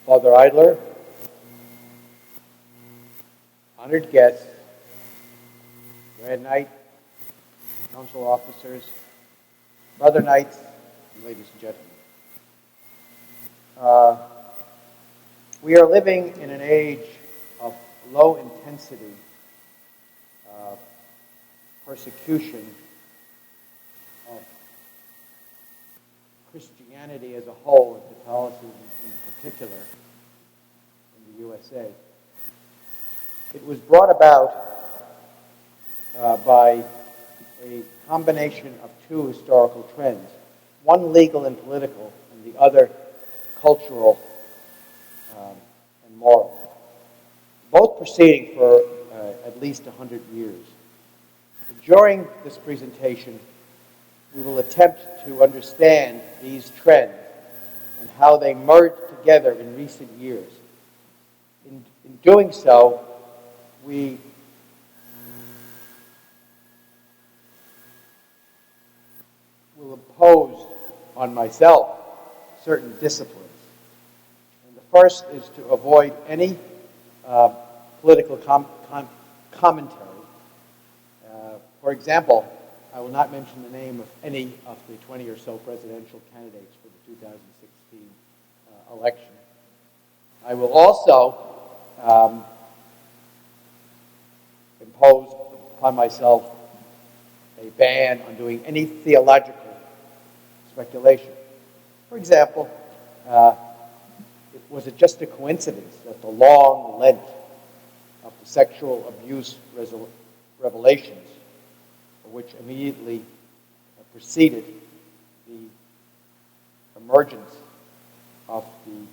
Father Idler, honored guests, Grand Knight, council officers, Brother Knights, and ladies and gentlemen. We are living in an age of low-intensity persecution of Christianity as a whole, and Catholicism in particular, in the USA. It was brought about by a combination of two historical trends, one legal and political, and the other cultural and moral, both proceeding for at least 100 years. During this presentation, we will attempt to understand these trends and how they merged together in recent years. In doing so, we will impose on myself certain disciplines. And the first is to avoid any political commentary. For example, I will not mention the name of any of the 20 or so presidential candidates for the 2016 election. I will also impose upon myself a ban on doing any theological speculation. For example, was it just a coincidence that the long length of the sexual abuse revelations, which immediately preceded the emergence of the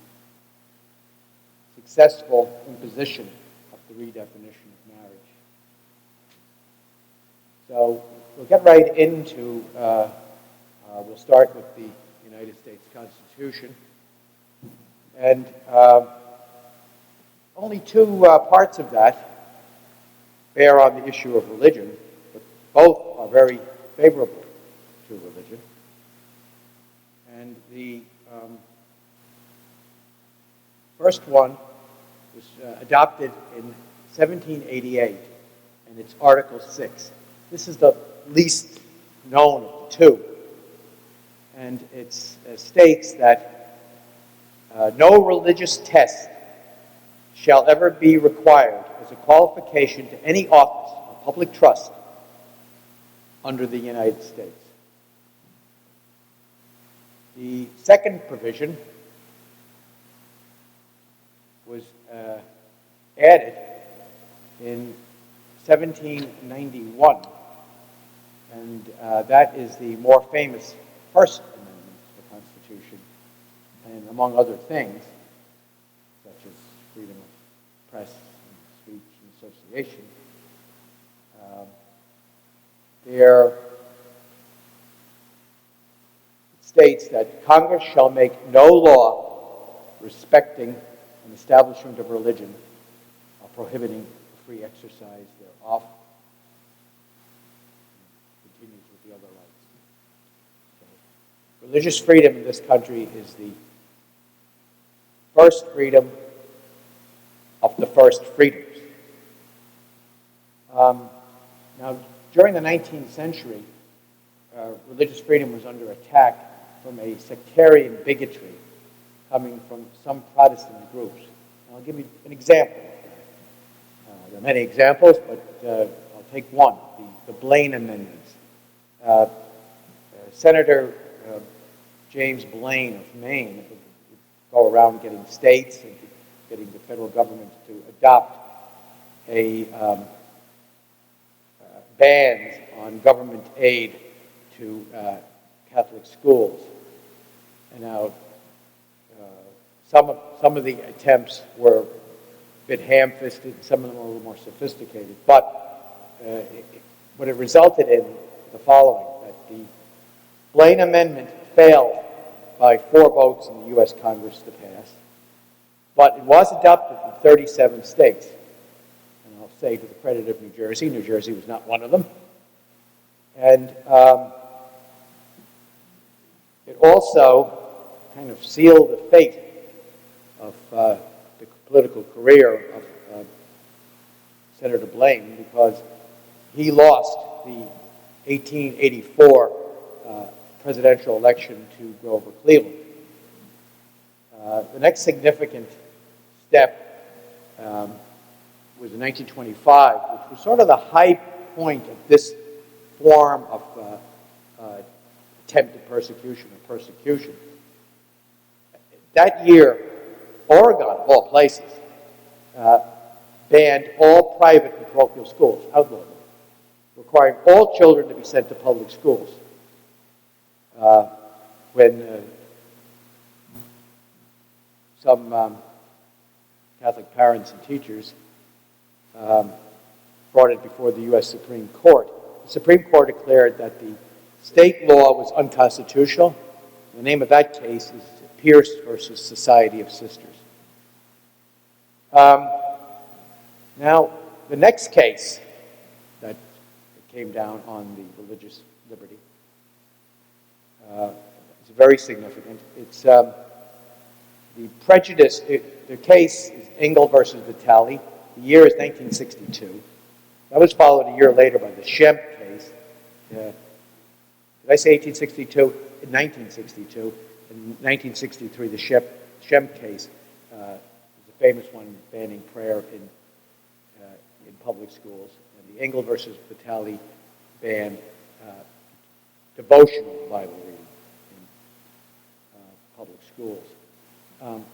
successful imposition of the redefinition of marriage? So we'll get right into, we'll start with the United States Constitution. And only two parts of that bear on the issue of religion, but both are very favorable to religion. And the first one was adopted in 1788, and it's Article 6. This is the least known of the two. And it states that no religious test shall ever be required as a qualification to any office of public trust under the United States. The second provision was added in 1791, and that is the more famous First Amendment to the Constitution, and among other things, such as freedom of press and speech and association, there states that Congress shall make no law respecting an establishment of religion or prohibiting the free exercise thereof. Continues with the other rights. So, religious freedom in this country is the first freedom of the first freedoms. Now, during the 19th century, religious freedom was under attack from a sectarian bigotry coming from some Protestant groups. And I'll give you an example of that. There are many examples, but I'll take one, the Blaine Amendments. Senator James Blaine of Maine would go around getting states and getting the federal government to adopt a bans on government aid to Catholic schools. And now some of the attempts were a bit ham-fisted, and some of them were a little more sophisticated. But what it resulted in the following, that the Blaine Amendment failed by 4 votes in the U.S. Congress to pass, but it was adopted in 37 states. And I'll say to the credit of New Jersey was not one of them. And it also kind of sealed the fate of the political career of Senator Blaine, because he lost the 1884 presidential election to Grover Cleveland. The next significant step was in 1925, which was sort of the high point of this form of attempted persecution or persecution. That year, Oregon, of all places, banned all private and parochial schools, outlawed them, requiring all children to be sent to public schools. When some Catholic parents and teachers brought it before the U.S. Supreme Court, the Supreme Court declared that the state law was unconstitutional. The name of that case is Pierce versus Society of Sisters. Now, the next case that came down on the religious liberty is very significant. It's the prejudice. The case is Engel versus Vitale. The year is 1962. That was followed a year later by the Schempp case. Did I say 1862? In 1962. In 1963, the Schempp case was a famous one banning prayer in public schools. And the Engel versus Vitale banned devotional Bible reading in public schools.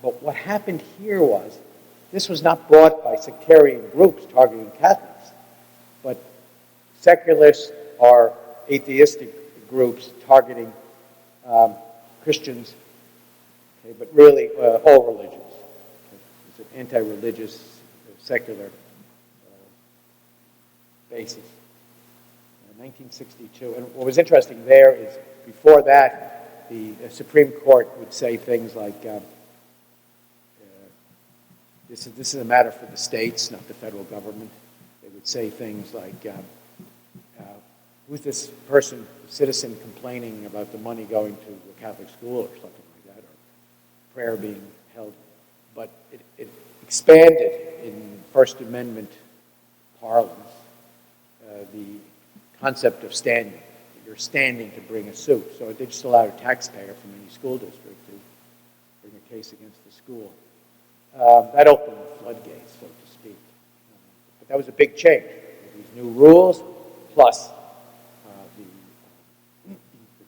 But what happened here was, this was not brought by sectarian groups targeting Catholics, but secularists or atheistic groups targeting Christians, okay, but really all religions. Okay. It's an anti-religious, secular basis. 1962, and what was interesting there is, before that, the Supreme Court would say things like, this is a matter for the states, not the federal government. They would say things like, who's this person, citizen, complaining about the money going to a Catholic school or something like that, or prayer being held. But it expanded in First Amendment parlance the concept of standing. You're standing to bring a suit. So they just allowed a taxpayer from any school district to bring a case against the school. That opened the floodgates, so to speak. But that was a big change. These new rules, plus the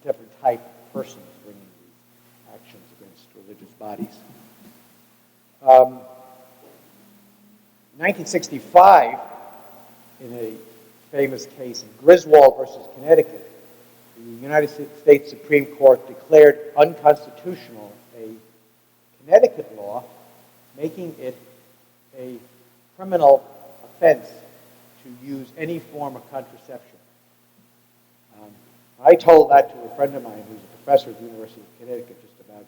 different type of persons bringing these actions against religious bodies. 1965, in a famous case of Griswold versus Connecticut, the United States Supreme Court declared unconstitutional a Connecticut law making it a criminal offense to use any form of contraception. I told that to a friend of mine who's a professor at the University of Connecticut just about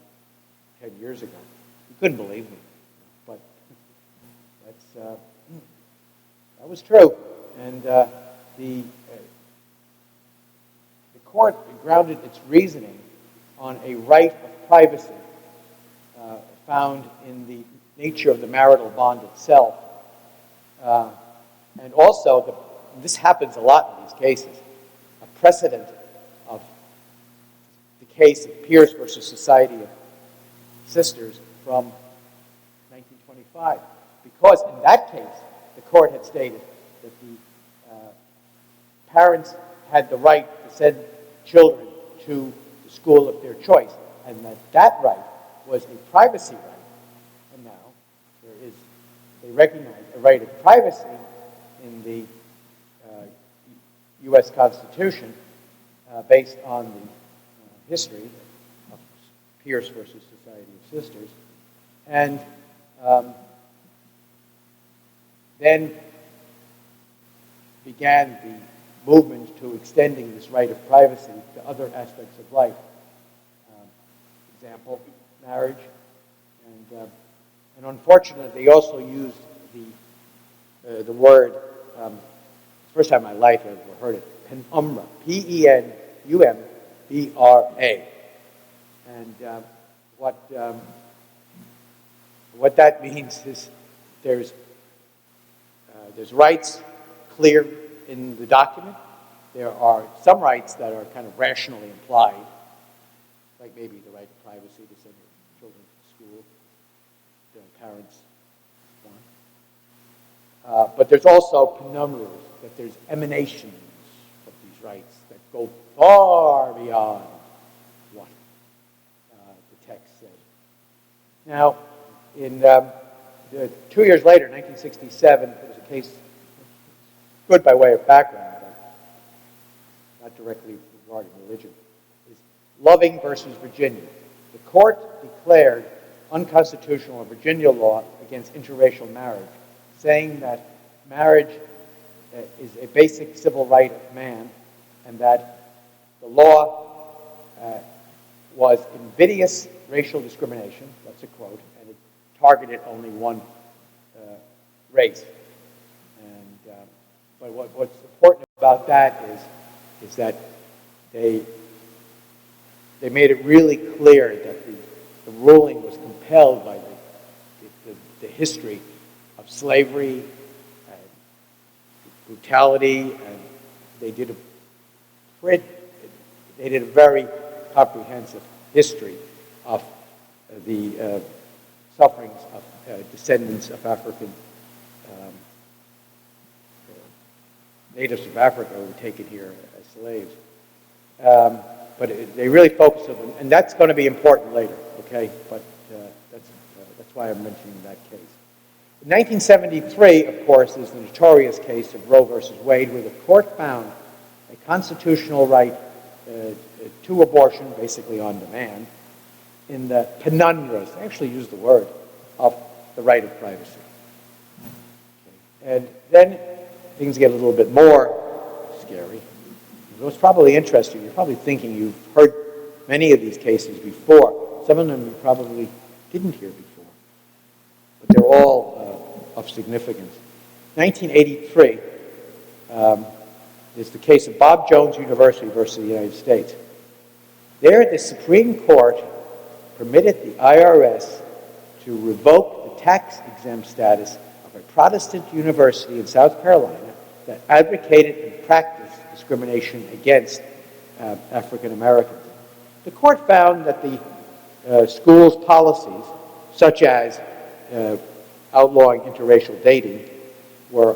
10 years ago. He couldn't believe me, but that was true. And the court grounded its reasoning on a right of privacy found in the nature of the marital bond itself. And also, this happens a lot in these cases, a precedent of the case of Pierce versus Society of Sisters from 1925. Because in that case, the court had stated that the parents had the right to send children to the school of their choice, and that right was a privacy right. And now they recognize a right of privacy in the U.S. Constitution based on the history of Pierce versus Society of Sisters. And then began the movement to extending this right of privacy to other aspects of life. Example, marriage. And unfortunately, they also used the word, first time in my life I ever heard it, penumbra, Penumbra. And what What that means is there's rights clear in the document. There are some rights that are kind of rationally implied, like maybe the right to privacy, to send your children to school, their parents want. But there's also penumbraries, that there's emanations of these rights that go far beyond what the text says. Now, in 2 years later, 1967, there was a case, good by way of background, but not directly regarding religion, is Loving versus Virginia. The court declared unconstitutional a Virginia law against interracial marriage, saying that marriage is a basic civil right of man, and that the law was invidious racial discrimination, that's a quote, and it targeted only one race. And but what's important about that is that they made it really clear that the ruling was compelled by the history of slavery and brutality, and they did a very comprehensive history of the sufferings of descendants of African natives of Africa who were taken here as slaves. But they really focused on them, and that's going to be important later, okay? But that's why I'm mentioning that case. In 1973, of course, is the notorious case of Roe versus Wade, where the court found a constitutional right to abortion, basically on demand, in the penumbras, they actually use the word, of the right of privacy. Okay. And then things get a little bit more scary. What's probably interesting, you're probably thinking you've heard many of these cases before. Some of them you probably didn't hear before, but they're all of significance. 1983 is the case of Bob Jones University versus the United States. There, the Supreme Court permitted the IRS to revoke the tax-exempt status of a Protestant university in South Carolina that advocated and practiced discrimination against African Americans. The court found that the school's policies, such as outlawing interracial dating, were,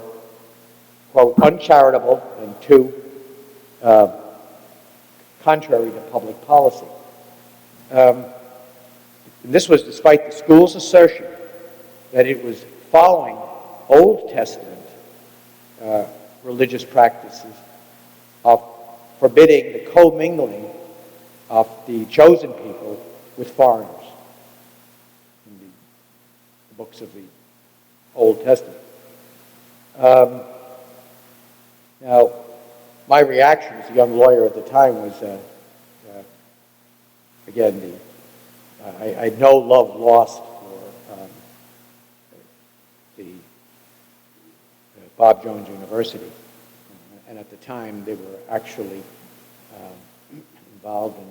quote, uncharitable and too contrary to public policy. And this was despite the school's assertion that it was following Old Testament religious practices of forbidding the commingling of the chosen people with foreigners in the books of the Old Testament. Now, my reaction as a young lawyer at the time was, again, I had no love lost for the Bob Jones University. And at the time, they were actually involved in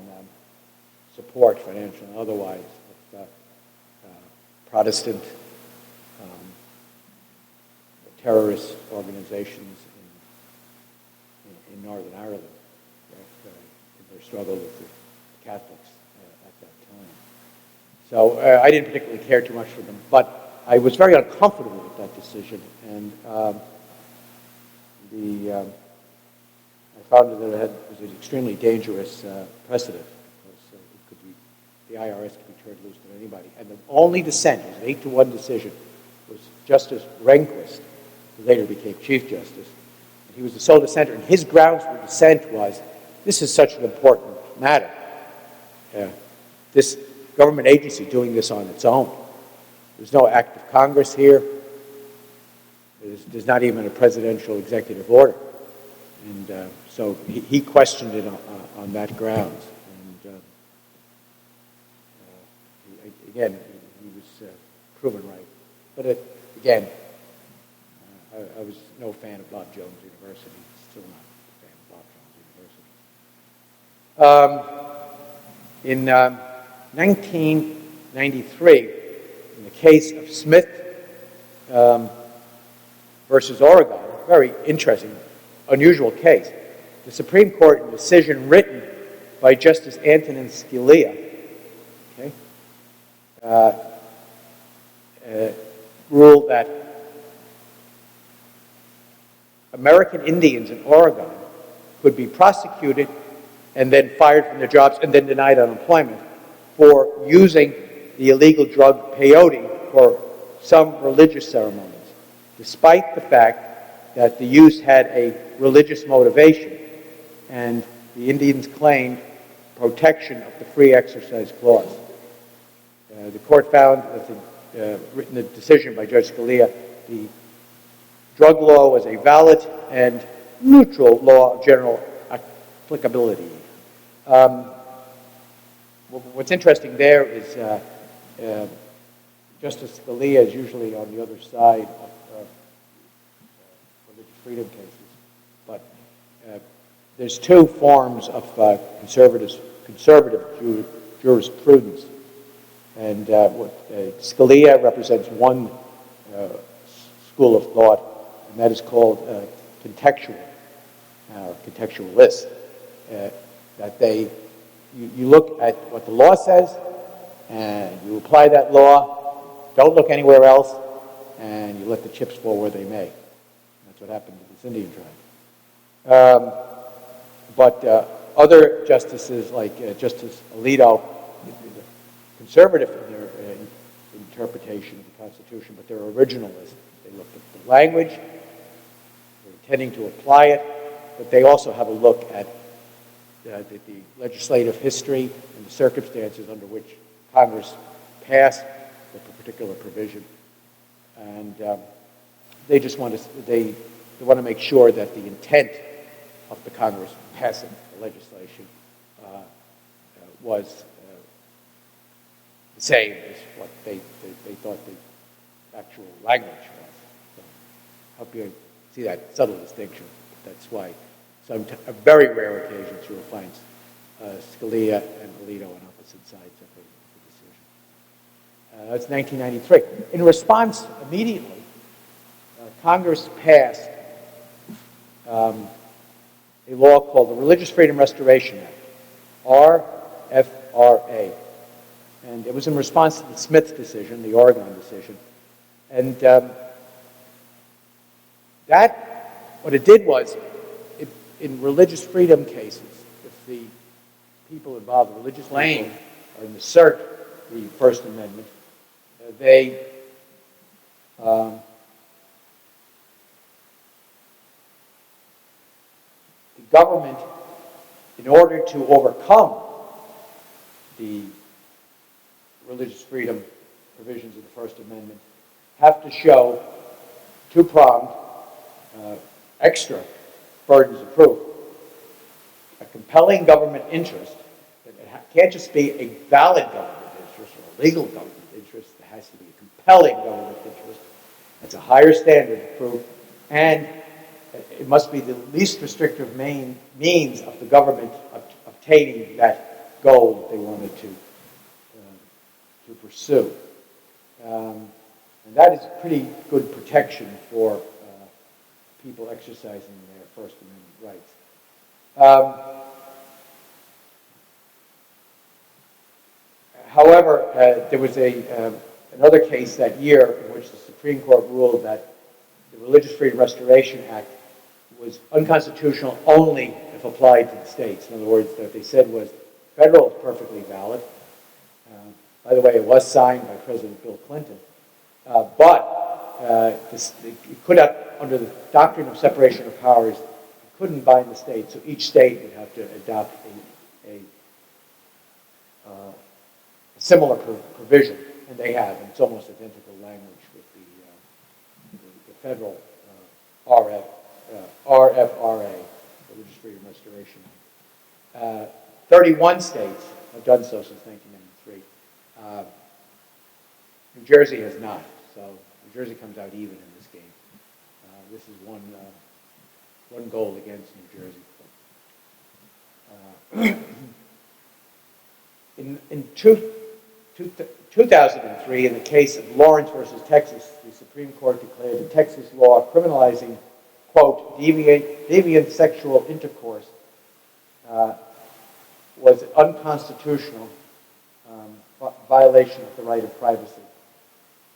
support, financial and otherwise, of Protestant terrorist organizations in Northern Ireland in their struggle with the Catholics at that time. So I didn't particularly care too much for them, but I was very uncomfortable with that decision, and I found that it was an extremely dangerous precedent, because the IRS could be turned loose to anybody. And the only dissent, it was an 8-1 decision, was Justice Rehnquist, who later became Chief Justice. And he was the sole dissenter, and his grounds for dissent was, this is such an important matter. This government agency doing this on its own. There's no act of Congress here. There's not even a presidential executive order. And so he questioned it on that grounds. And again, he was proven right. But again, I was no fan of Bob Jones University. Still not a fan of Bob Jones University. In 1993, in the case of Smith versus Oregon, a very interesting, unusual case. The Supreme Court, in a decision written by Justice Antonin Scalia, okay, ruled that American Indians in Oregon could be prosecuted and then fired from their jobs and then denied unemployment for using the illegal drug peyote for some religious ceremonies, despite the fact that the use had a religious motivation, and the Indians claimed protection of the Free Exercise Clause. The court found that written the decision by Judge Scalia, the drug law was a valid and neutral law of general applicability. What's interesting there is Justice Scalia is usually on the other side of religious freedom cases, but there's two forms of conservative jurisprudence, and Scalia represents one school of thought, and that is called contextual, or contextualist. That you look at what the law says, and you apply that law, don't look anywhere else, and you let the chips fall where they may. That's what happened to this Indian tribe. But other justices, like Justice Alito, conservative in their interpretation of the Constitution, but they're originalists. They look at the language, they're intending to apply it, but they also have a look at the legislative history and the circumstances under which Congress passed the particular provision, and they just want to make sure that the intent of the Congress passing the legislation was the same as what they thought the actual language was. So I hope you see that subtle distinction. That's why on very rare occasions you will find Scalia and Alito on opposite sides of the decision. That's 1993. In response, immediately, Congress passed a law called the Religious Freedom Restoration Act, RFRA. And it was in response to the Smith decision, the Oregon decision. And what it did was, in religious freedom cases, if the people involved, the religious claim, are in the cert, the First Amendment, the government, in order to overcome the religious freedom provisions of the First Amendment, have to show two-pronged extra burdens of proof. A compelling government interest, that it can't just be a valid government interest or a legal government interest, it has to be a compelling government interest. That's a higher standard of proof, and it must be the least restrictive means of the government obtaining that goal that they wanted to pursue. And that is pretty good protection for people exercising their First Amendment rights. However, there was another case that year in which the Supreme Court ruled that the Religious Freedom Restoration Act was unconstitutional only if applied to the states. In other words, what they said was federal is perfectly valid. By the way, it was signed by President Bill Clinton. But it could have, under the doctrine of separation of powers, it couldn't bind the state, so each state would have to adopt a similar provision, and they have, and it's almost identical language with the federal RFRA, Religious Freedom Restoration Act. 31 states have done so since 1993. New Jersey has not, so New Jersey comes out even in this game. This is one goal against New Jersey. In 2003, in the case of Lawrence versus Texas, the Supreme Court declared the Texas law criminalizing, quote, deviant sexual intercourse was an unconstitutional violation of the right of privacy.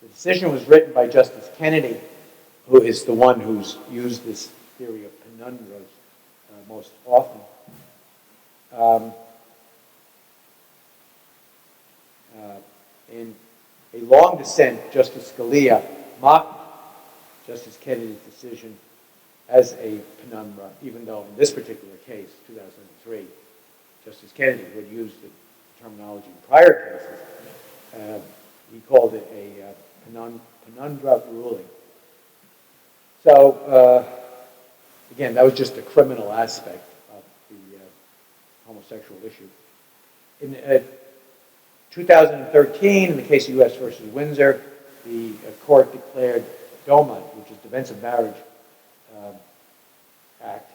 The decision was written by Justice Kennedy, who is the one who's used this theory of penumbras most often. In a long dissent, Justice Scalia mocked Justice Kennedy's decision as a penumbra, even though in this particular case, 2003, Justice Kennedy, who had used the terminology in prior cases, he called it a penumbra ruling. So, again, that was just the criminal aspect of the homosexual issue. In 2013, in the case of U.S. versus Windsor, the court declared DOMA, which is Defense of Marriage Act,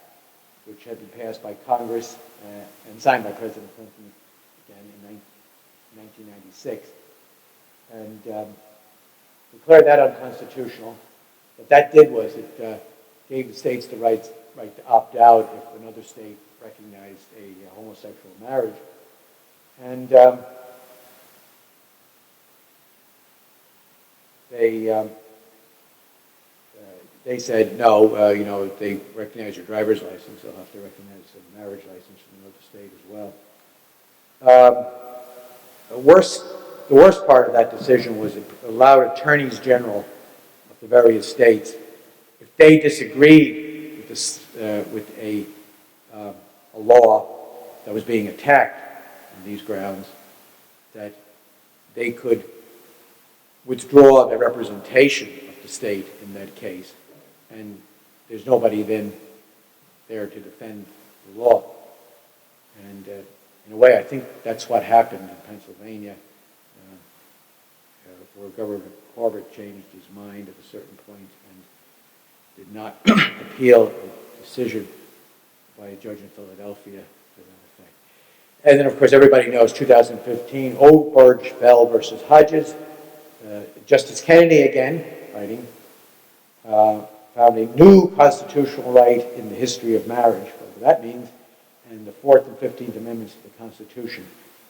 which had been passed by Congress and signed by President Clinton again in 1996, and declared that unconstitutional. What that did was it gave the states the right to opt out if another state recognized a homosexual marriage. And they said, no, if they recognize your driver's license, they'll have to recognize a marriage license from another state as well. The worst part of that decision was it allowed attorneys general of the various states, if they disagreed with, with a law that was being attacked on these grounds, that they could withdraw their representation of the state in that case, and there's nobody then there to defend the law. And in a way, I think that's what happened in Pennsylvania, where Governor Corbett changed his mind at a certain point and did not appeal a decision by a judge in Philadelphia to that effect. And then, of course, everybody knows 2015, Obergefell versus Hodges. Justice Kennedy, again, writing, found a new constitutional right in the history of marriage, whatever that means, and the 4th and 15th Amendments to the Constitution,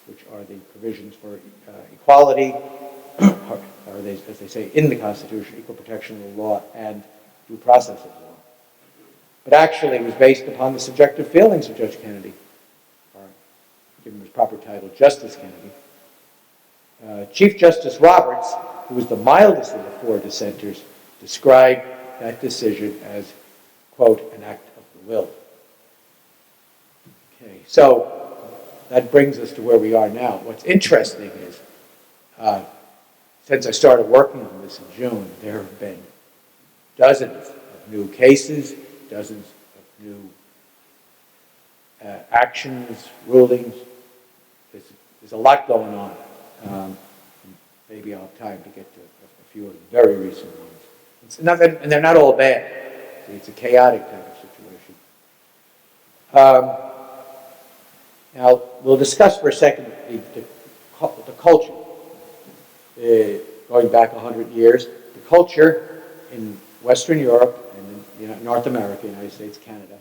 which are the provisions for equality, or as they say in the Constitution, equal protection of the law and due process of law. But actually, it was based upon the subjective feelings of Judge Kennedy, or given his proper title, Justice Kennedy. Chief Justice Roberts, who was the mildest of the 4 dissenters, described that decision as, quote, an act of the will. Okay, so that brings us to where we are now. What's interesting is, since I started working on this in June, there have been dozens of new cases, dozens of new actions, rulings. There's a lot going on. Maybe I'll have time to get to a few of the very recent ones. It's nothing, and they're not all bad. It's a chaotic type of situation. Now, we'll discuss for a second the culture. Going back 100 years, the culture in Western Europe and in North America, United States, Canada,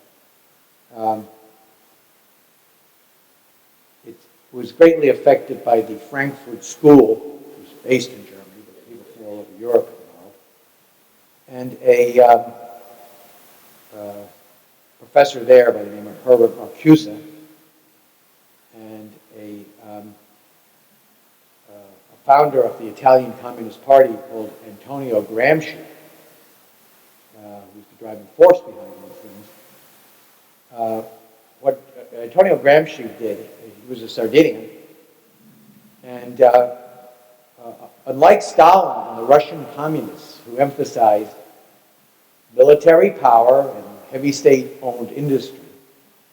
it was greatly affected by the Frankfurt School, which was based in Germany, but people from all over Europe involved, and a professor there by the name of Herbert Marcuse, and a founder of the Italian Communist Party called Antonio Gramsci, who's the driving force behind these things. What Antonio Gramsci did, he was a Sardinian, and unlike Stalin and the Russian communists who emphasized military power and heavy state-owned industry,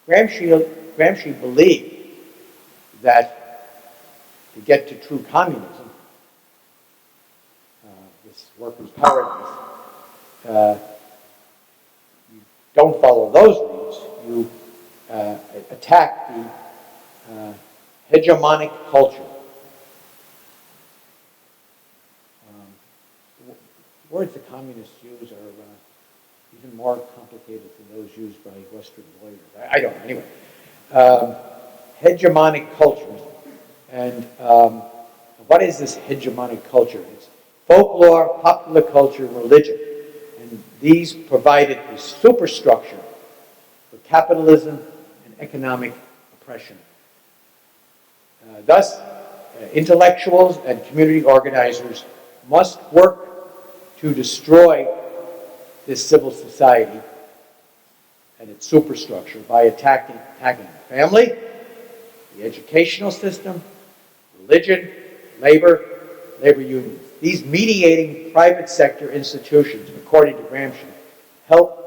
Gramsci believed that to get to true communism, this workers' paradise, you don't follow those rules. You attack the hegemonic culture Jews are even more complicated than those used by Western lawyers. I don't know. Anyway, hegemonic cultures. And what is this hegemonic culture? It's folklore, popular culture, religion. And these provided the superstructure for capitalism and economic oppression. Thus, intellectuals and community organizers must work to destroy this civil society and its superstructure by attacking the family, the educational system, religion, labor unions. These mediating private sector institutions, according to Gramsci, help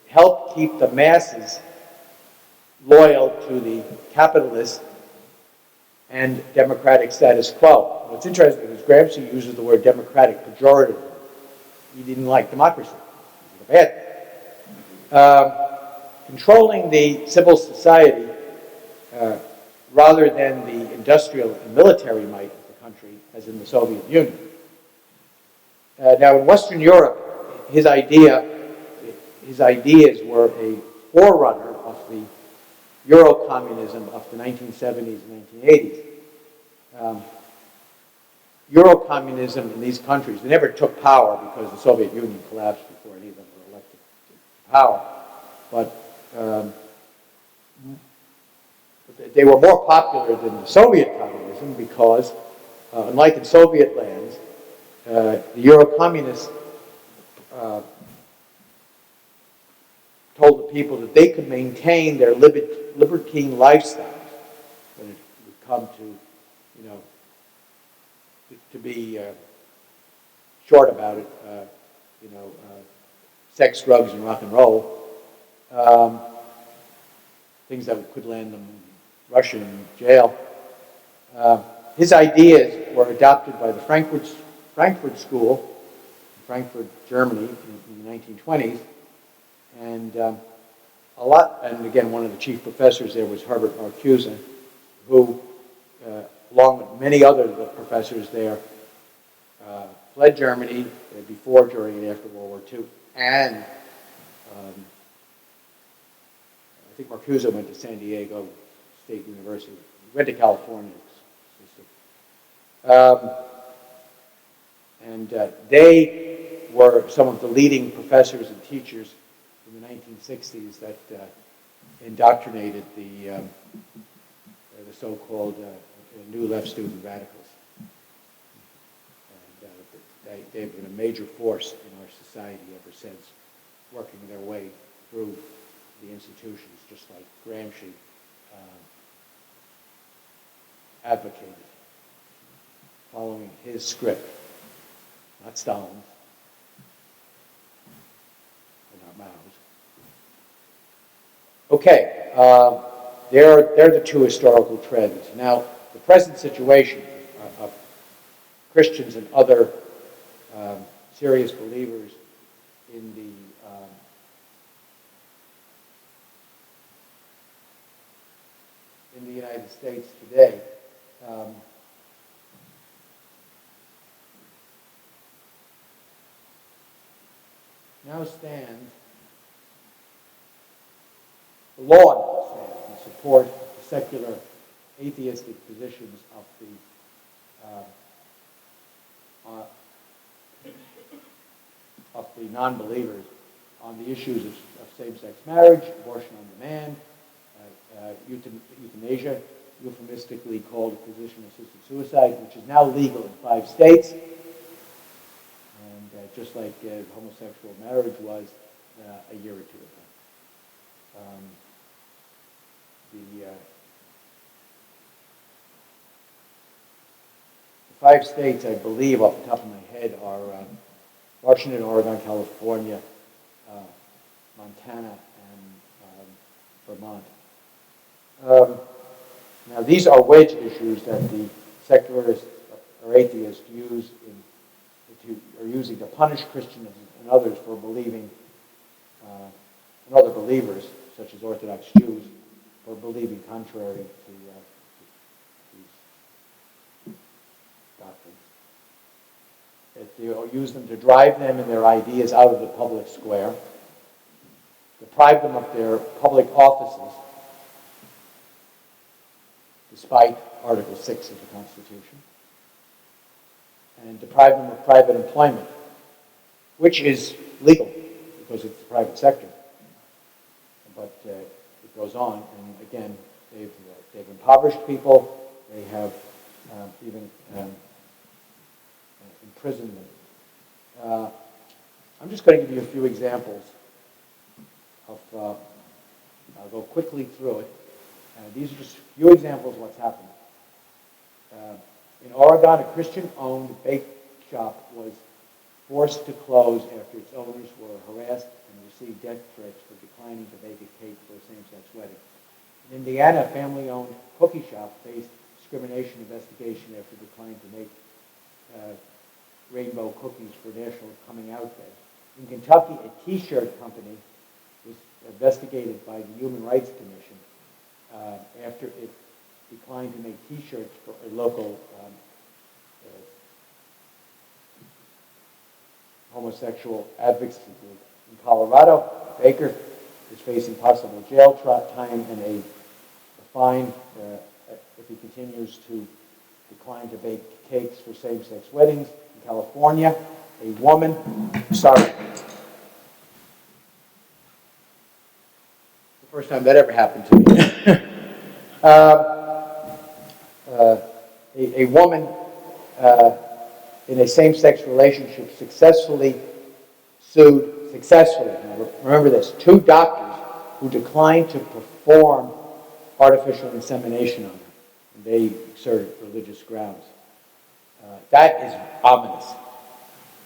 help keep the masses loyal to the capitalist and democratic status quo. What's interesting is Gramsci uses the word democratic pejoratively. He didn't like democracy. It was a bad thing. Controlling the civil society rather than the industrial and military might of the country, as in the Soviet Union. Now, in Western Europe, his ideas were a forerunner of the Euro-communism of the 1970s and 1980s. Euro-communism in these countries, they never took power because the Soviet Union collapsed before any of them were elected to power. But they were more popular than the Soviet communism because, unlike in Soviet lands, the Euro-communists told the people that they could maintain their libertine lifestyles when it would come to, to be short about it, sex, drugs, and rock and roll, things that could land them in Russia in jail. His ideas were adopted by the Frankfurt School in Frankfurt, Germany, in the 1920s, and and again, one of the chief professors there was Herbert Marcuse, who, along with many other professors there, fled Germany before, during, and after World War II, and I think Marcuse went to San Diego State University. He went to California. They were some of the leading professors and teachers in the 1960s that indoctrinated the so-called New Left student radicals. And they've been a major force in our society ever since, working their way through the institutions, just like Gramsci advocated, following his script, not Stalin's, and not Mao's. Okay, they're the two historical trends. Now, the present situation of Christians and other serious believers in the United States today now stands, the law now stands in support of the secular atheistic positions of the non-believers on the issues of same-sex marriage, abortion on demand, euthanasia, euphemistically called physician-assisted suicide, which is now legal in 5 states. And just like homosexual marriage was a year or two ago. The 5 states, I believe, off the top of my head, are Washington, Oregon, California, Montana, and Vermont. Now, these are wedge issues that the secularists or atheists are using to punish Christians and others for believing, and other believers, such as Orthodox Jews, for believing contrary to They'll use them to drive them and their ideas out of the public square, deprive them of their public offices, despite Article 6 of the Constitution, and deprive them of private employment, which is legal because it's the private sector. But it goes on, and again, they've impoverished people. They have even imprisoned them. I'm just going to give you a few examples of. I'll go quickly through it. These are just a few examples of what's happened. In Oregon, a Christian-owned bake shop was forced to close after its owners were harassed and received death threats for declining to bake a cake for a same-sex wedding. In Indiana, a family-owned cookie shop faced discrimination investigation after declining to make rainbow cookies for National Coming Out Day. In Kentucky, a T-shirt company was investigated by the Human Rights Commission after it declined to make T-shirts for a local homosexual advocacy group. In Colorado, a baker is facing possible jail time and a fine if he continues to decline to bake cakes for same-sex weddings. In California, a woman, the first time that ever happened to me. A woman in a same-sex relationship successfully, now remember this, 2 doctors who declined to perform artificial insemination on her. And they exerted religious grounds. That is ominous.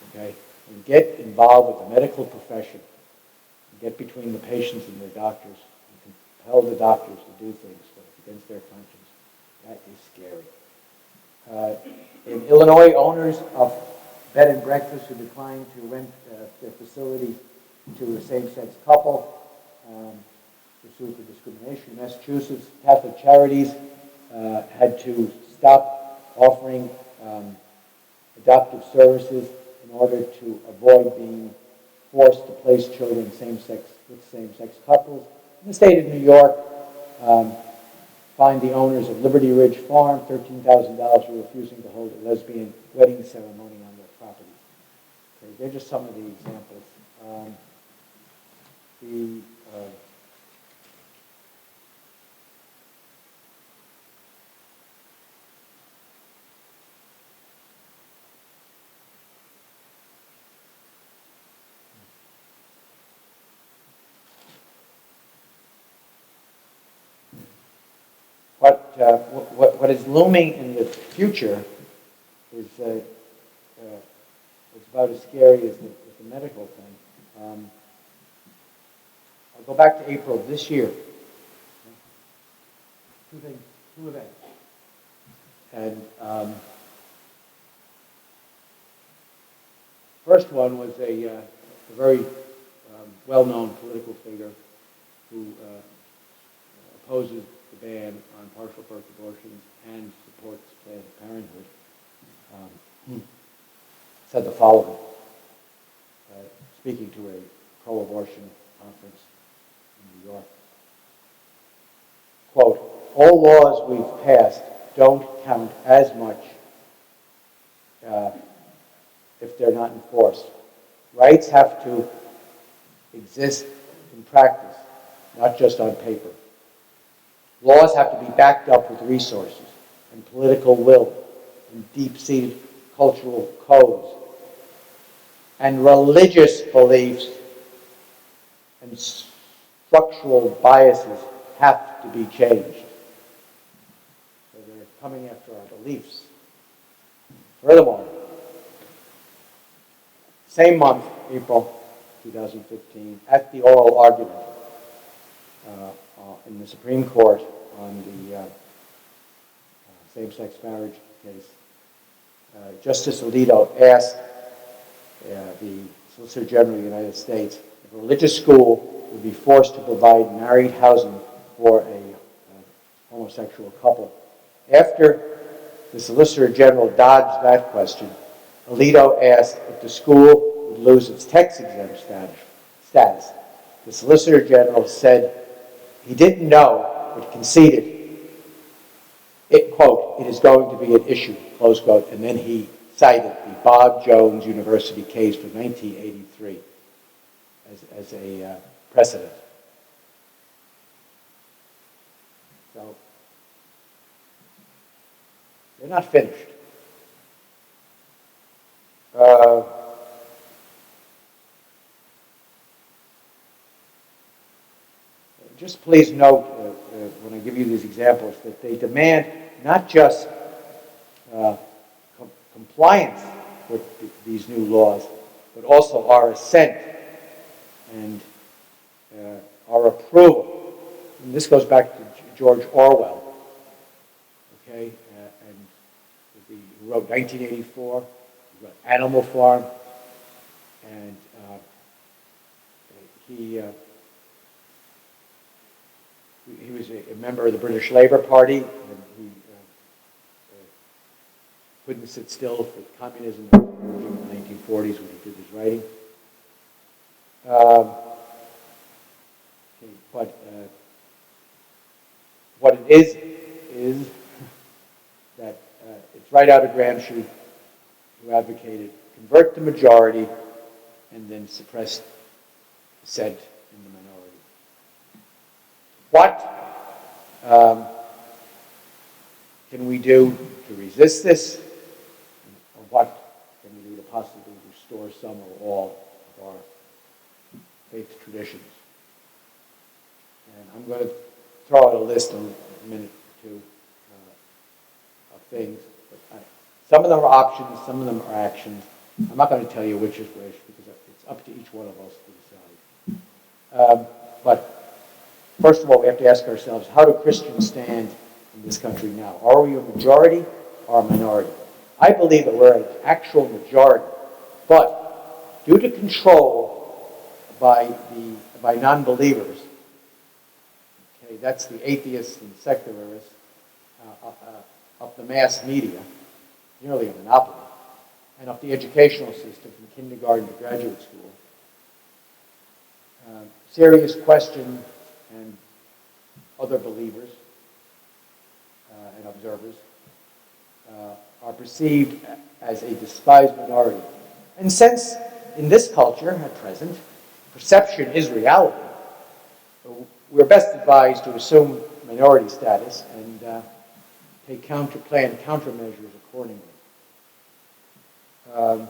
Okay? And get involved with the medical profession. Get between the patients and their doctors. And compel the doctors to do things against their conscience. That is scary. In Illinois, owners of bed and breakfast who declined to rent their facility to a same-sex couple were sued for discrimination. In Massachusetts, Catholic Charities had to stop offering adoptive services in order to avoid being forced to place children with same-sex couples. In the state of New York, fined the owners of Liberty Ridge Farm $13,000 for refusing to hold a lesbian wedding ceremony on their property. Okay, they're just some of the examples. What is looming in the future is it's about as scary as the medical thing. I'll go back to April of this year. Two events. And first one was a very well-known political figure who opposes the ban on partial birth abortions and supports Planned Parenthood, said the following, speaking to a pro-abortion conference in New York. Quote, all laws we've passed don't count as much if they're not enforced. Rights have to exist in practice, not just on paper. Laws have to be backed up with resources and political will and deep-seated cultural codes. And religious beliefs and structural biases have to be changed. So they're coming after our beliefs. Furthermore, same month, April 2015, at the oral argument in the Supreme Court on the same-sex marriage case, Justice Alito asked the Solicitor General of the United States if a religious school would be forced to provide married housing for a homosexual couple. After the Solicitor General dodged that question, Alito asked if the school would lose its tax-exempt status. The Solicitor General said he didn't know, but conceded it, quote, "it is going to be an issue," close quote, and then he cited the Bob Jones University case from 1983 as a precedent. So, they're not finished. Just please note, when I give you these examples, that they demand not just compliance with these new laws, but also our assent and our approval. And this goes back to George Orwell, okay, and he wrote 1984, he wrote Animal Farm, and he was a member of the British Labour Party, and he couldn't sit still for communism in the 1940s when he did his writing. But what it is that it's right out of Gramsci, who advocated convert the majority and then suppress dissent in the minority. What can we do to resist this? Or what can we do to possibly restore some or all of our faith traditions? And I'm going to throw out a list in a minute or two of things. But some of them are options, some of them are actions. I'm not going to tell you which is which because it's up to each one of us to decide. But first of all, we have to ask ourselves, how do Christians stand in this country now? Are we a majority or a minority? I believe that we're an actual majority, but due to control by non-believers, okay, that's the atheists and secularists of the mass media, nearly a monopoly, and of the educational system from kindergarten to graduate school. Serious questions and other believers and observers are perceived as a despised minority. And since in this culture at present, perception is reality, we're best advised to assume minority status and take plan countermeasures accordingly. An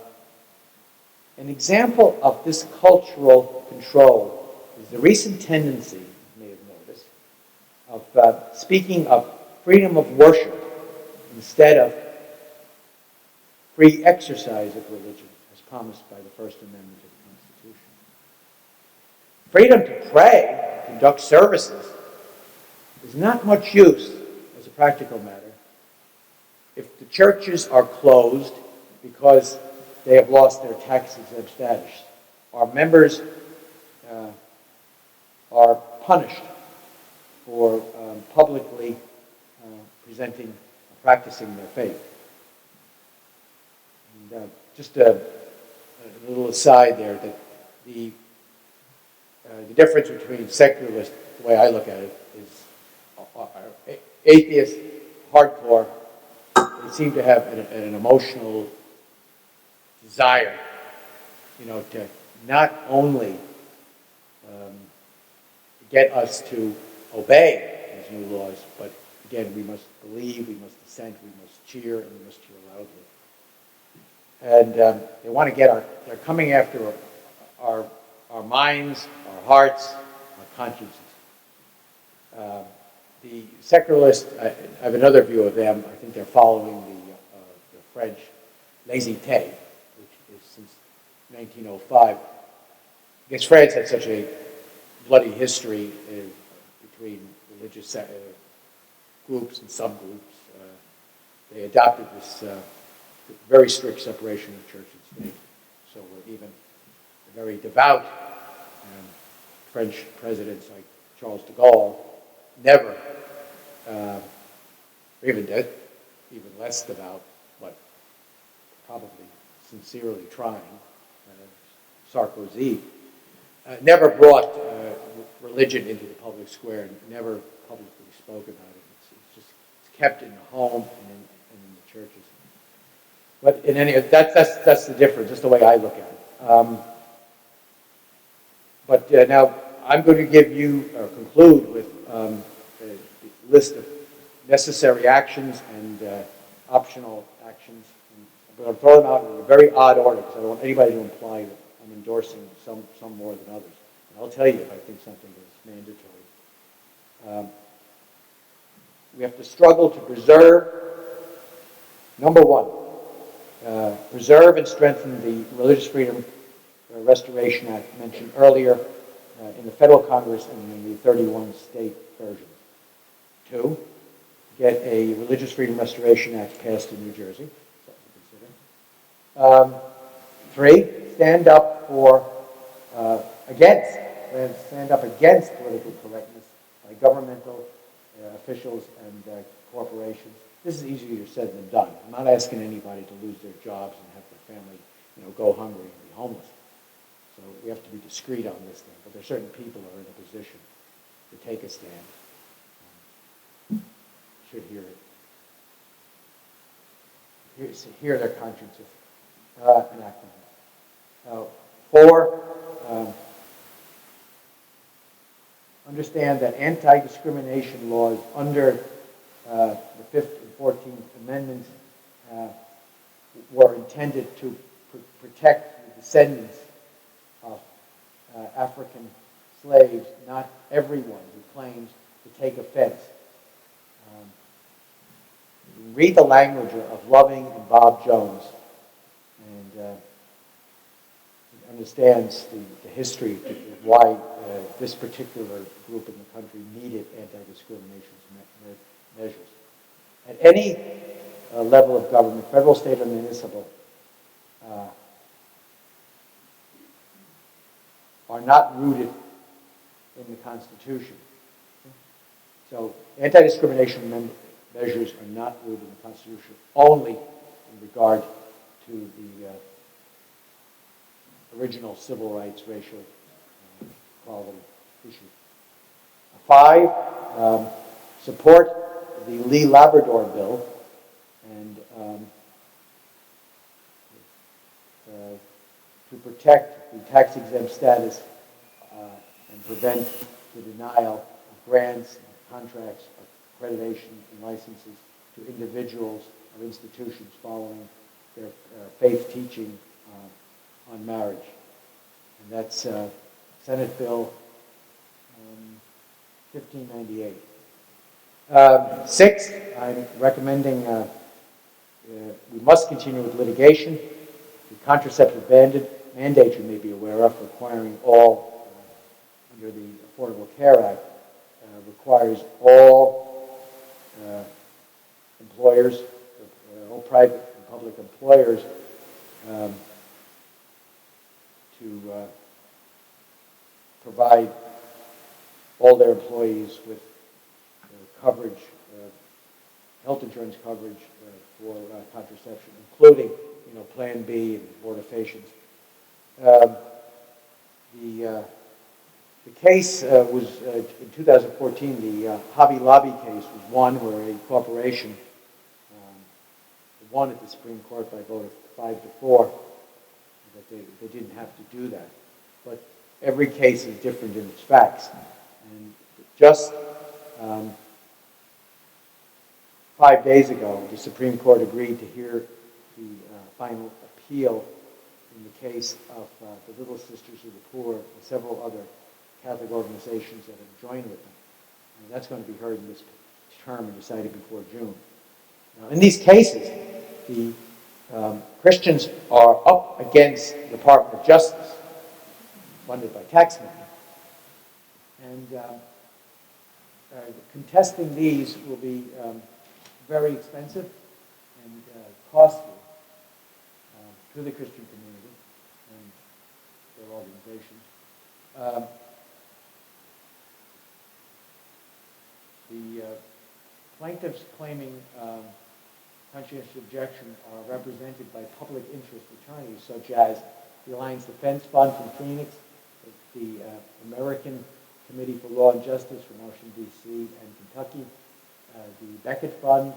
example of this cultural control is the recent tendency, you may have noticed, of speaking of freedom of worship instead of free exercise of religion, as promised by the First Amendment to the Constitution. Freedom to pray, conduct services, is not much use as a practical matter if the churches are closed because they have lost their tax-exempt status. Our members are punished for publicly presenting, practicing their faith. And just a little aside there, that the difference between secularists, the way I look at it, is atheists, hardcore, they seem to have an emotional desire, to not only get us to obey these new laws, but again, we must believe, we must dissent, we must cheer, and we must cheer loudly. And they want to they're coming after our minds, our hearts, our consciences. The secularists, I have another view of them. I think they're following the French laissez-faire, which is since 1905. Because France had such a bloody history between religious groups and subgroups. They adopted this very strict separation of church and state. So even very devout French presidents like Charles de Gaulle never, or even less devout, but probably sincerely trying, Sarkozy, never brought religion into the public square, and never publicly spoke about it. It's kept in the home and in the churches. But in any, that's the difference. That's the way I look at it. But now I'm going to give you, or conclude with a list of necessary actions and optional actions. But I'm throwing them out in a very odd order because I don't want anybody to imply that I'm endorsing some more than others. And I'll tell you if I think something is mandatory. We have to struggle to preserve, number one, preserve and strengthen the Religious Freedom Restoration Act mentioned earlier in the federal Congress and in the 31 state versions. Two, get a Religious Freedom Restoration Act passed in New Jersey. Three, stand up against political correctness by governmental officials and corporations. This is easier said than done. I'm not asking anybody to lose their jobs and have their family, go hungry and be homeless. So we have to be discreet on this thing. But there are certain people who are in a position to take a stand. Should hear it. Hear their consciences and act on it. Four, understand that anti-discrimination laws under the 5th and 14th Amendments were intended to protect the descendants of African slaves, not everyone who claims to take offense. Read the language of Loving and Bob Jones, and understands the history of why this particular group in the country needed anti-discrimination measures. At any level of government, federal, state, or municipal, are not rooted in the Constitution. So anti-discrimination measures are not rooted in the Constitution, only in regard to the original civil rights, racial equality issue. Five, support the Lee-Labrador bill and to protect the tax-exempt status and prevent the denial of grants, contracts, accreditation, and licenses to individuals or institutions following their faith teaching on marriage. And that's Senate Bill 1598. Sixth, I'm recommending we must continue with litigation. The contraceptive mandate you may be aware of, requiring all, under the Affordable Care Act, requires all employers, all private and public employers to provide all their employees with coverage, health insurance coverage for contraception, including, Plan B and abortifacients. The case was, in 2014, the Hobby Lobby case was one where a corporation won at the Supreme Court by a vote of 5-4, that they didn't have to do that. But every case is different in its facts. And just 5 days ago, the Supreme Court agreed to hear the final appeal in the case of the Little Sisters of the Poor and several other Catholic organizations that have joined with them. And that's going to be heard in this term and decided before June. Now, in these cases, the Christians are up against the Department of Justice, funded by tax money. And contesting these will be very expensive and costly to the Christian community and their organizations. The plaintiffs claiming conscientious objection are represented by public interest attorneys such as the Alliance Defense Fund from Phoenix, the American Committee for Law and Justice from Washington, D.C. and Kentucky, the Beckett Fund,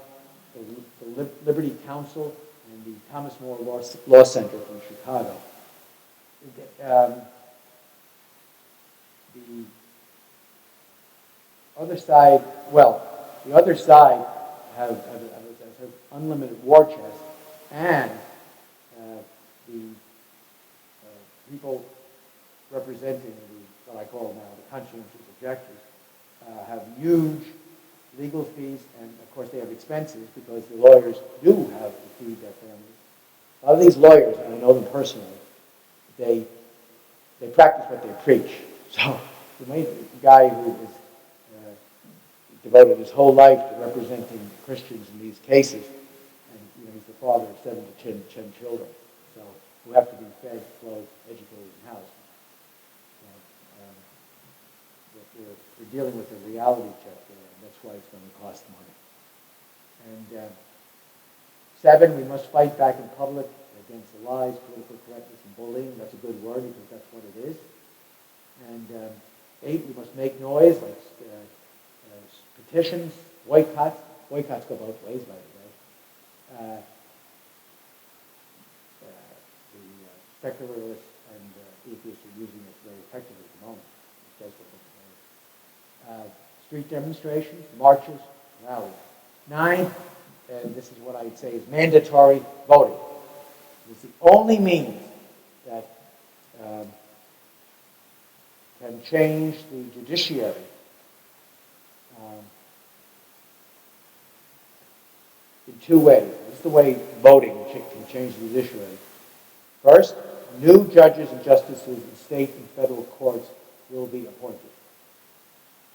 the Liberty Council, and the Thomas More Law Center from Chicago. The other side, the other side have unlimited war chest, and the people representing what I call now the conscientious objectors have huge legal fees, and of course they have expenses because the lawyers do have to feed their families. A lot of these lawyers, and I know them personally, they practice what they preach. So the guy who is devoted his whole life to representing Christians in these cases, and he's the father of 7 to 10 children, so who have to be fed, clothed, educated, and housed. We're dealing with a reality check there, and that's why it's going to cost money. And 7, we must fight back in public against the lies, political correctness, and bullying. That's a good word because that's what it is. And 8, we must make noise, like petitions, boycotts. Boycotts go both ways, by the way. The secularists and atheists are using it very effectively at the moment. It does what street demonstrations, marches, rallies. 9, and this is what I'd say is mandatory voting. It's the only means that can change the judiciary in 2 ways. This is the way voting can change the judiciary. First, new judges and justices in state and federal courts will be appointed.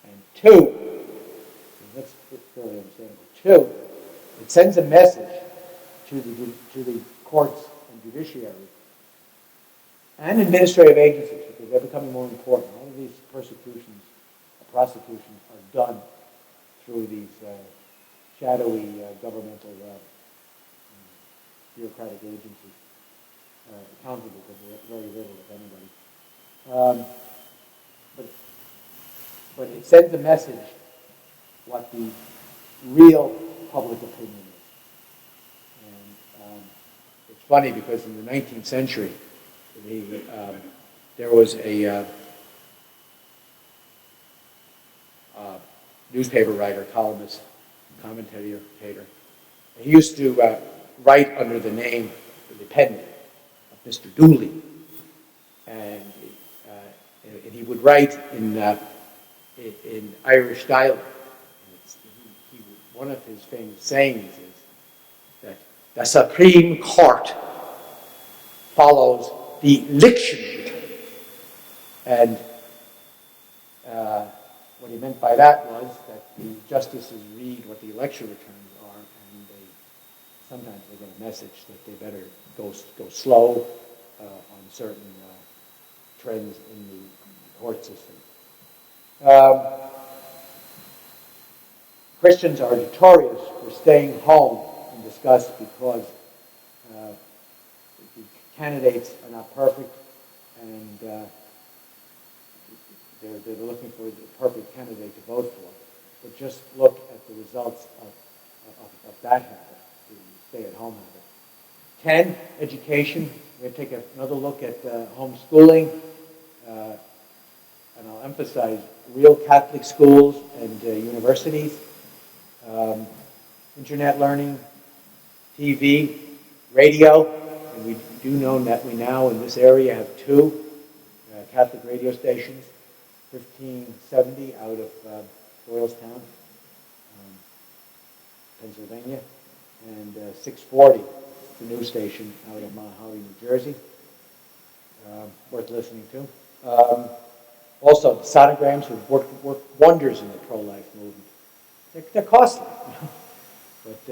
And 2, and that's fairly understandable, 2, it sends a message to the courts and judiciary and administrative agencies, because they're becoming more important. All of these persecutions, prosecutions are done through these shadowy governmental bureaucratic agencies, accountable for very little, if anybody. But it sends a message what the real public opinion is. And it's funny because in the 19th century, there was a newspaper writer, columnist, commentator. He used to write under the name, the pen name of Mr. Dooley, and he would write in Irish dialect. One of his famous sayings is that the Supreme Court follows the election returns. And what he meant by that was that the justices read what the election returns are, and sometimes they get a message that they better go slow on certain trends in the court system. Christians are notorious for staying home in disgust because the candidates are not perfect, and they're looking for the perfect candidate to vote for. But just look at the results of that habit, the stay-at-home habit. 10, education. We're going to take another look at homeschooling, and I'll emphasize real Catholic schools and universities, internet learning, TV, radio, and we do know that we now in this area have 2 Catholic radio stations, 1570 out of Doylestown, Pennsylvania, and 640, the news station out of Mount Holly, New Jersey, worth listening to. Also, the sonograms have worked wonders in the pro-life movement. They're costly, but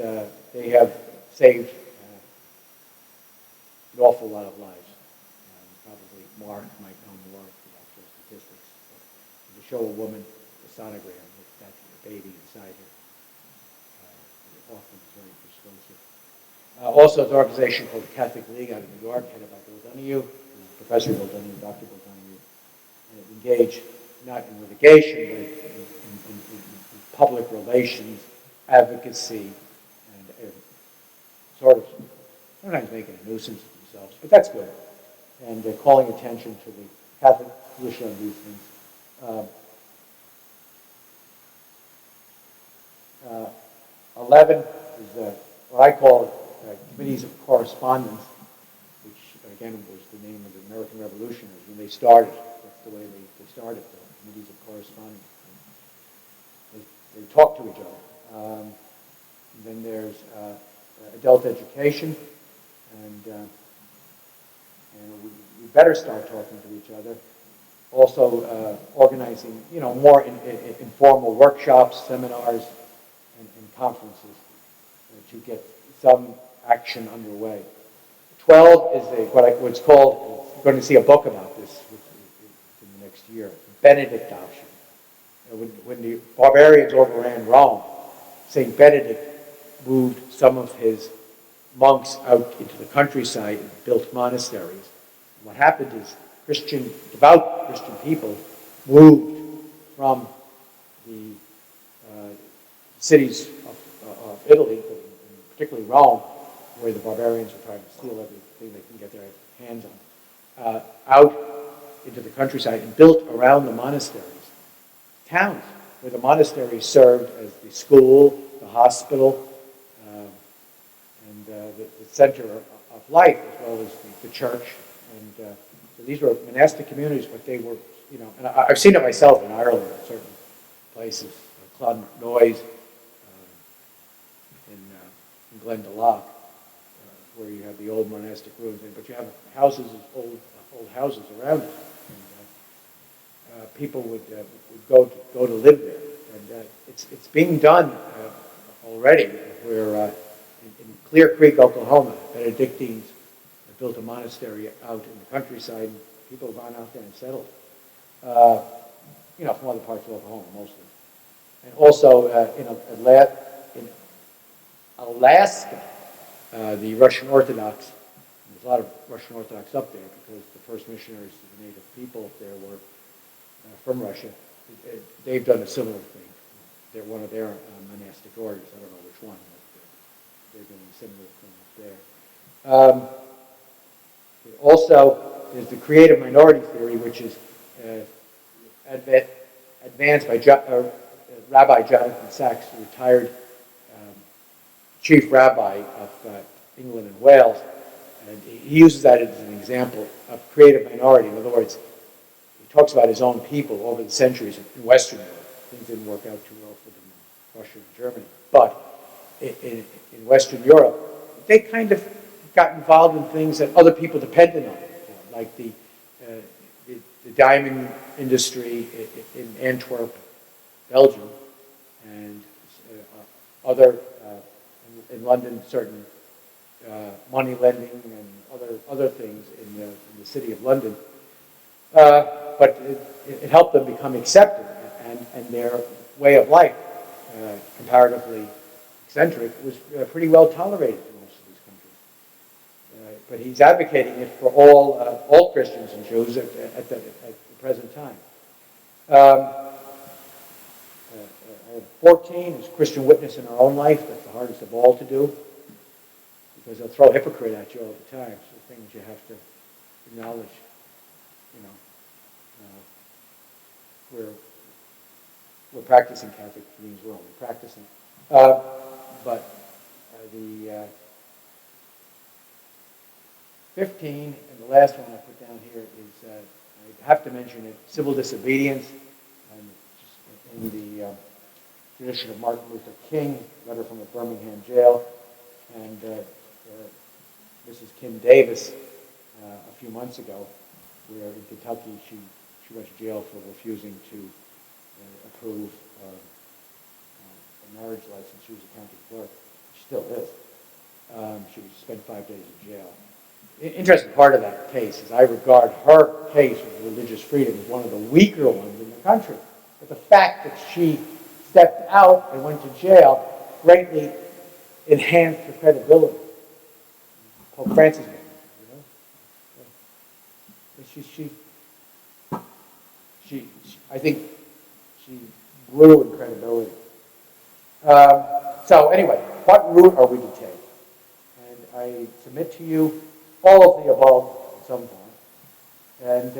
they have saved an awful lot of lives. Probably Mark might know more of the actual statistics. But to show a woman the sonogram with that baby inside her, it often is very persuasive. Also, an organization called the Catholic League out of New York, headed by Bill Donahue, Professor Bill Donahue, Dr. Bill Donahue, engaged not in litigation, but in public relations, advocacy, and sort of sometimes making a nuisance of themselves, but that's good. And calling attention to the Catholic position on these things. 11 is what I call committees of correspondence, which again was the name of the American Revolutionaries when they started. That's the way they started, the committees of correspondence. They talk to each other. Then there's adult education, and we better start talking to each other. Also, organizing, more informal workshops, seminars, and conferences to get some action underway. 12 is what's called, we're going to see a book about this in the next year, Benedict option. When the barbarians overran Rome, St. Benedict moved some of his monks out into the countryside and built monasteries. And what happened is devout Christian people moved from the cities of Italy, particularly Rome, where the barbarians were trying to steal everything they can get their hands on, out into the countryside and built around the monasteries towns where the monasteries served as the school, the hospital, and the center of life, as well as the church. And so these were monastic communities, but they were, and I've seen it myself in Ireland, in certain places, Clonnoise, in Glendalough, where you have the old monastic ruins, but you have houses, old houses around it. And people would go to live there, and it's being done already. Where in Clear Creek, Oklahoma, Benedictines built a monastery out in the countryside, and people have gone out there and settled. From other parts of Oklahoma mostly, and also in Alaska, the Russian Orthodox. There's a lot of Russian Orthodox up there because the first missionaries to the native people up there were from Russia. They've done a similar thing. They're one of their monastic orders. I don't know which one, but they're doing a similar thing up there. Also, there's the creative minority theory, which is advanced by Rabbi Jonathan Sachs, the retired chief rabbi of England and Wales. And he uses that as an example of creative minority. In other words, he talks about his own people over the centuries in Western Europe. Things didn't work out too well for them in Russia and Germany. But in Western Europe, they kind of got involved in things that other people depended on, like the diamond industry in Antwerp, Belgium, and other, in London, certain money lending and other things in the city of London. But it helped them become accepted, and their way of life, comparatively eccentric, was pretty well tolerated in most of these countries. But he's advocating it for all Christians and Jews at the present time. 14 is Christian witness in our own life. That's the hardest of all to do, because they'll throw hypocrite at you all the time. So things you have to acknowledge. We're practicing Catholic means we're only practicing. But the 15, and the last one I put down here is, I have to mention it, civil disobedience. In the tradition of Martin Luther King, letter from a Birmingham jail, and Mrs. Kim Davis a few months ago, where in Kentucky she went to jail for refusing to approve a marriage license. She was a county clerk. She still is. She spent 5 days in jail. Interesting part of that case is I regard her case with religious freedom as one of the weaker ones in the country. But the fact that she stepped out and went to jail greatly enhanced her credibility. Pope Francis made, you know. I think she grew in credibility. So anyway, what route are we to take? And I submit to you all of the above at some point. And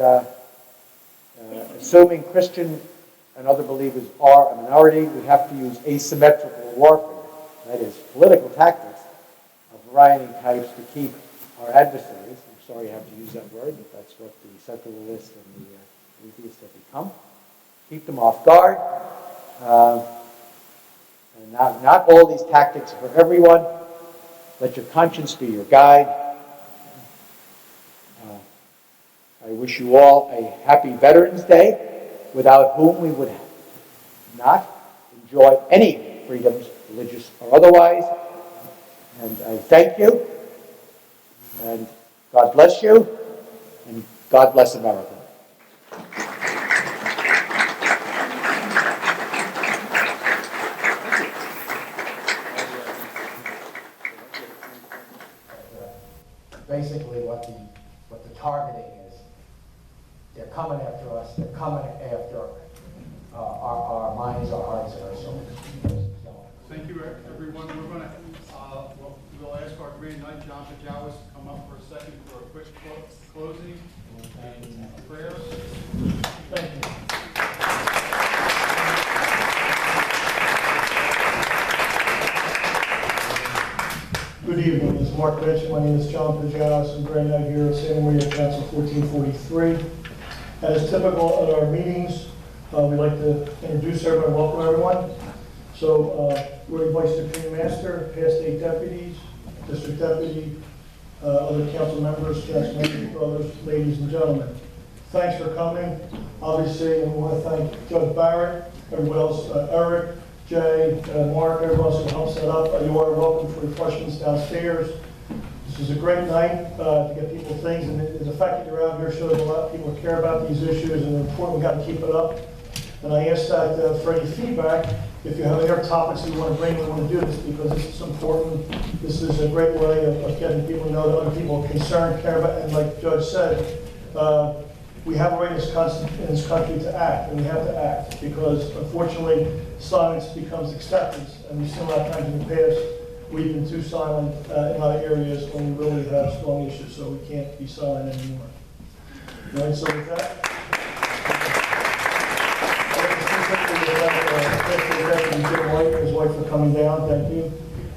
assuming Christian and other believers are a minority, we have to use asymmetrical warfare, that is, political tactics of varying types to keep our adversaries, I'm sorry I have to use that word, but that's what the secularists and the atheists have become, keep them off guard. And not all these tactics are for everyone. Let your conscience be your guide. I wish you all a happy Veterans Day, without whom we would not enjoy any freedoms, religious or otherwise. And I thank you, and God bless you, and God bless America. Basically what the targeting is, they're coming after us, they're coming after our minds, our hearts, and our souls. Thank you, everyone. We'll ask our Grand Knight, John Pajawas, to come up for a second for a quick closing and prayer. Thank you. Good evening. As Mark mentioned, my name is John Pajawas. I'm Grand Knight here at Santa Maria Council 1443. As typical at our meetings, we'd like to introduce everyone and welcome everyone. So, we're Vice Supreme Master, past 8 deputies, District Deputy, other council members, brothers, ladies and gentlemen. Thanks for coming. Obviously, we want to thank Judge Barrett, everyone else, Eric, Jay, Mark, everyone else who helped set up. You are welcome for refreshments downstairs. This is a great night to get people things, and the fact that you're out here shows a lot of people care about these issues, and it's important. We've got to keep it up. And I ask that for any feedback, if you have any other topics you want to bring, we want to do this because this is important. This is a great way of getting people to know that other people are concerned, care about, and like Judge said, we have a right in this country to act, and we have to act because, unfortunately, silence becomes acceptance, and we've seen a lot of times in the past we've been too silent in a lot of areas when we really have strong issues, so we can't be silent anymore. All right, so with that, his wife for coming down, thank you.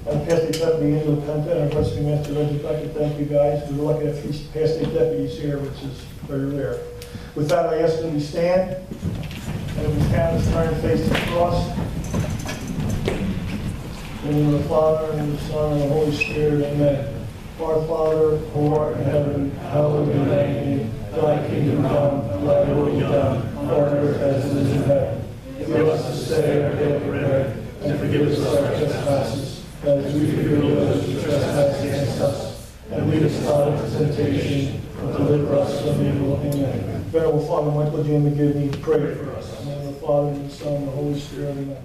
And past 8 deputy Angela Penta and our rescue master Reggie Beckett, thank you guys. We're lucky to have 3 past 8 deputies here, which is very rare. With that, I ask that we stand, and if we stand, let's turn and face the cross. In the name of the Father, and the Son, and the Holy Spirit, amen. Our Father, who art in heaven, hallowed be thy name. Thy kingdom come, thy will be done, on earth as it is in heaven. Give us this day our daily bread, and forgive us our trespasses, as we forgive those who trespass against us. And lead us not into temptation, but deliver us from evil. Amen. Venerable Father, Michael J. McGivney, pray for us. In the name of the Father, and the Son, and the Holy Spirit, amen.